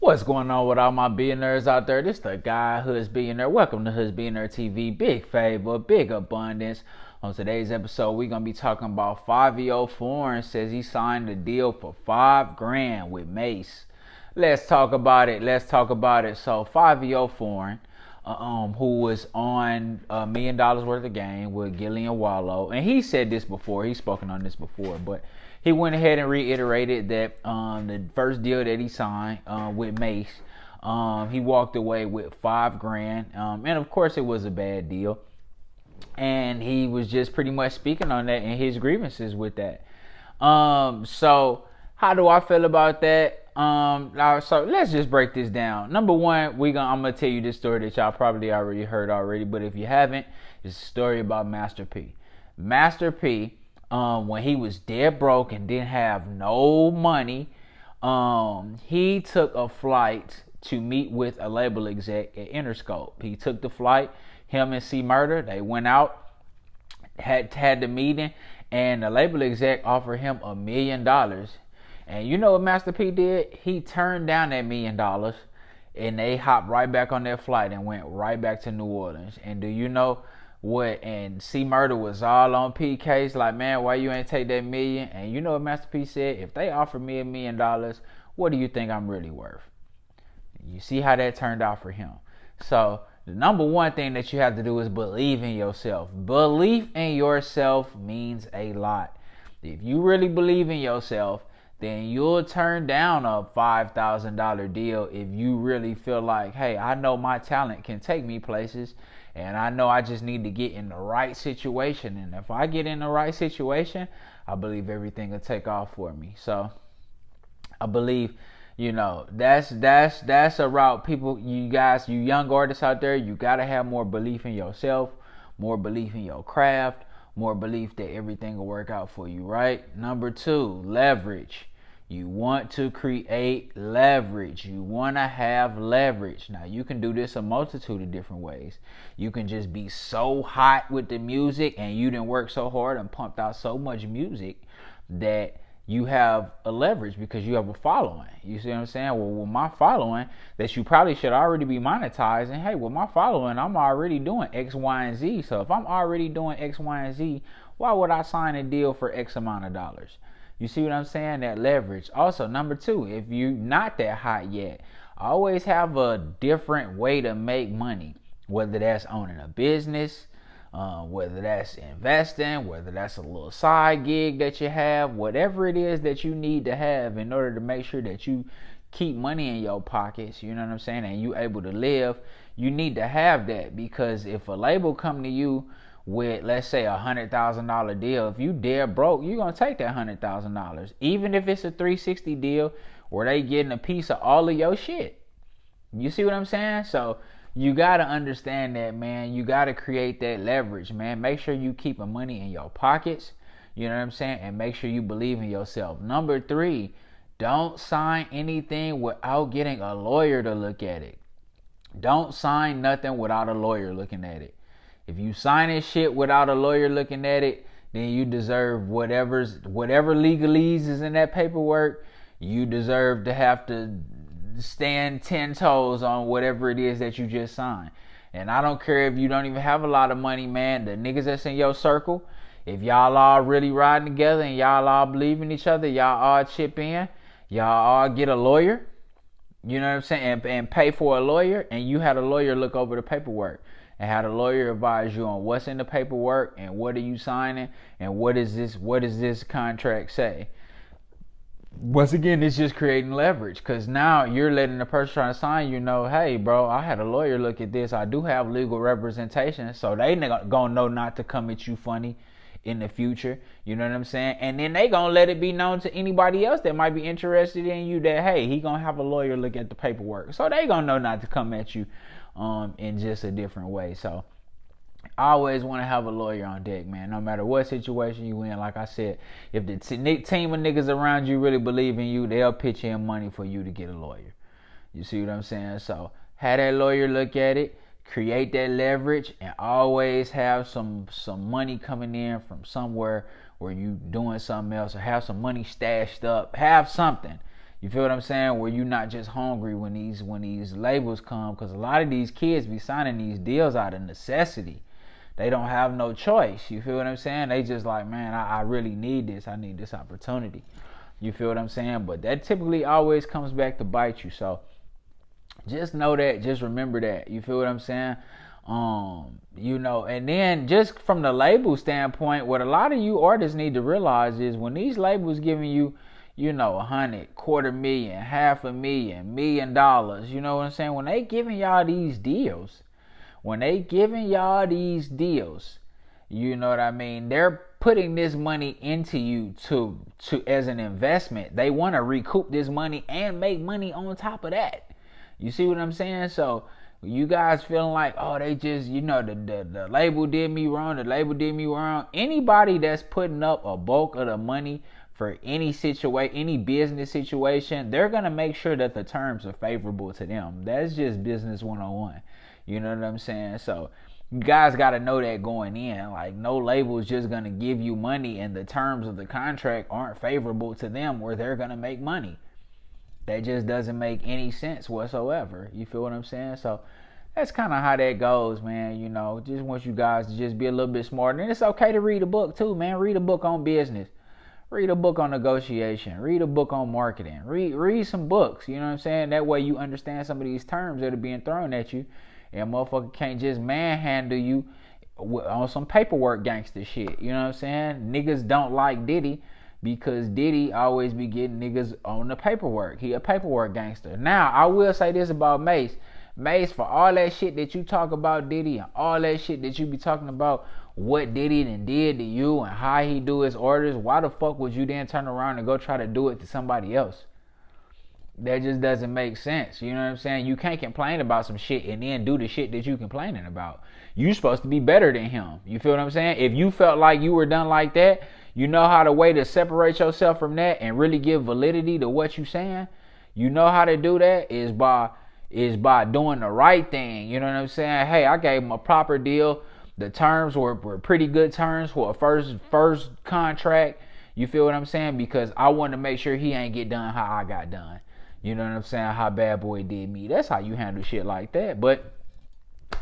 What's going on with all my billionaires out there? This the guy Hood's Billionaire. Welcome to Hood's Billionaire TV. Big favor, big abundance. On today's episode, we're gonna be talking about Fivio Foreign says he signed a deal for $5,000 with Mase. Let's talk about it. So Fivio Foreign, who was on $1 million worth of game with Gillian Wallow, and he said this before. He's spoken on this before, but he went ahead and reiterated that the first deal that he signed with Mase, he walked away with $5,000, and of course it was a bad deal. And he was just pretty much speaking on that and his grievances with that. So how do I feel about that? So let's just break this down. Number one, I'm gonna tell you this story that y'all probably already heard already, but if you haven't, it's a story about Master P. Master P, when he was dead broke and didn't have no money, he took a flight to meet with a label exec at Interscope. He took the flight. Him and C Murder, they went out, had the meeting, and the label exec offered him $1 million. And you know what Master P did? He turned down that $1 million, and they hopped right back on that flight and went right back to New Orleans. And do you know what? And C Murder was all on P case, like, man, why you ain't take that $1 million? And you know what Master P said? If they offer me $1 million, what do you think I'm really worth? You see how that turned out for him. So the number one thing that you have to do is believe in yourself. Belief in yourself means a lot. If you really believe in yourself, then you'll turn down a $5,000 deal if you really feel like, hey, I know my talent can take me places, and I know I just need to get in the right situation. And if I get in the right situation, I believe everything will take off for me. So I believe, that's a route. People, you guys, you young artists out there, you gotta have more belief in yourself, more belief in your craft, more belief that everything will work out for you, right? Number two, leverage. You want to create leverage. You want to have leverage. Now, you can do this a multitude of different ways. You can just be so hot with the music and you didn't work so hard and pumped out so much music that you have a leverage because you have a following. You see what I'm saying? Well, with my following, that you probably should already be monetizing. Hey, with my following, I'm already doing X, Y, and Z. So if I'm already doing X, Y, and Z, why would I sign a deal for X amount of dollars? You see what I'm saying? That leverage. Also, number two, if you're not that hot yet, always have a different way to make money. Whether that's owning a business, whether that's investing, whether that's a little side gig that you have, whatever it is that you need to have in order to make sure that you keep money in your pockets, you know what I'm saying, and you able to live, you need to have that. Because if a label come to you with, let's say, $100,000 deal, if you dead broke, you're gonna take that $100,000, even if it's a 360 deal where they getting a piece of all of your shit. You see what I'm saying? So you gotta understand that, man. You gotta create that leverage, man. Make sure you keep money in your pockets, you know what I'm saying, and make sure you believe in yourself. Number three, don't sign anything without getting a lawyer to look at it. Don't sign nothing without a lawyer looking at it. If you sign this shit without a lawyer looking at it, then you deserve whatever legalese is in that paperwork. You deserve to have to stand 10 toes on whatever it is that you just signed. And I don't care if you don't even have a lot of money, man. The niggas that's in your circle, if y'all all really riding together and y'all all believe in each other, y'all all chip in, y'all all get a lawyer, you know what I'm saying, and pay for a lawyer, and you had a lawyer look over the paperwork and had a lawyer advise you on what's in the paperwork and what are you signing and what does this contract say. Once again, it's just creating leverage, because now you're letting the person trying to sign you know, hey, bro, I had a lawyer look at this. I do have legal representation, so they gonna know not to come at you funny in the future. You know what I'm saying? And then they gonna let it be known to anybody else that might be interested in you that, hey, he gonna have a lawyer look at the paperwork, so they gonna know not to come at you in just a different way. So I always want to have a lawyer on deck, man. No matter what situation you in, like I said, if the team of niggas around you really believe in you, they'll pitch in money for you to get a lawyer. You see what I'm saying? So have that lawyer look at it, create that leverage, and always have some money coming in from somewhere where you doing something else, or have some money stashed up. Have something. You feel what I'm saying? Where you not just hungry when these labels come, because a lot of these kids be signing these deals out of necessity. They don't have no choice. You feel what I'm saying? They just like, man, I really need this. I need this opportunity. You feel what I'm saying? But that typically always comes back to bite you. So just know that. Just remember that. You feel what I'm saying? And then just from the label standpoint, what a lot of you artists need to realize is when these labels giving you, 100, $250,000, $500,000, $1 million, you know what I'm saying? When they giving y'all these deals, you know what I mean? They're putting this money into you to as an investment. They want to recoup this money and make money on top of that. You see what I'm saying? So you guys feeling like, oh, they just, the label did me wrong. Anybody that's putting up a bulk of the money for any business situation, they're going to make sure that the terms are favorable to them. That's just business 101. You know what I'm saying? So you guys got to know that going in. Like, no label is just going to give you money and the terms of the contract aren't favorable to them where they're going to make money. That just doesn't make any sense whatsoever. You feel what I'm saying? So that's kind of how that goes, man. Just want you guys to just be a little bit smarter. And it's okay to read a book too, man. Read a book on business. Read a book on negotiation. Read a book on marketing. Read some books. You know what I'm saying? That way you understand some of these terms that are being thrown at you. And motherfucker can't just manhandle you on some paperwork gangster shit. You know what I'm saying? Niggas don't like Diddy because Diddy always be getting niggas on the paperwork. He a paperwork gangster. Now, I will say this about Mase. Mase, for all that shit that you talk about Diddy and all that shit that you be talking about what Diddy done did to you and how he do his orders, why the fuck would you then turn around and go try to do it to somebody else? That just doesn't make sense. You know what I'm saying? You can't complain about some shit and then do the shit that you complaining about. You supposed to be better than him. You feel what I'm saying? If you felt like you were done like that, you know how the way to separate yourself from that and really give validity to what you saying? You know how to do that is by doing the right thing. You know what I'm saying? Hey, I gave him a proper deal. The terms were pretty good terms for a first contract. You feel what I'm saying? Because I want to make sure he ain't get done how I got done. You know what I'm saying? How Bad Boy did me. That's how you handle shit like that. But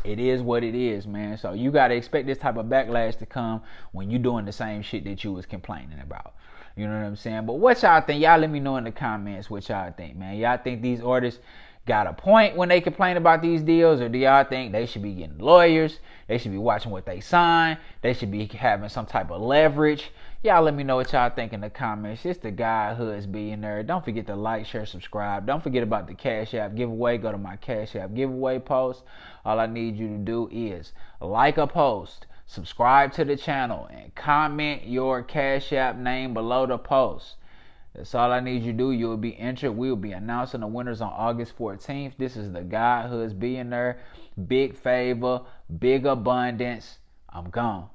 it is what it is, man. So you got to expect this type of backlash to come when you doing the same shit that you was complaining about. You know what I'm saying? But what y'all think? Y'all let me know in the comments what y'all think, man. Y'all think these artists got a point when they complain about these deals, or do y'all think they should be getting lawyers? They should be watching what they sign. They should be having some type of leverage. Y'all let me know what y'all think in the comments. It's the guy Hoods Billionaire. Don't forget to like, share, subscribe. Don't forget about the Cash App giveaway. Go to my Cash App giveaway post. All I need you to do is like a post, subscribe to the channel, and comment your Cash App name below the post. That's all I need you to do. You'll be entered. We'll be announcing the winners on August 14th. This is the guy Hoods Billionaire. Big favor, big abundance. I'm gone.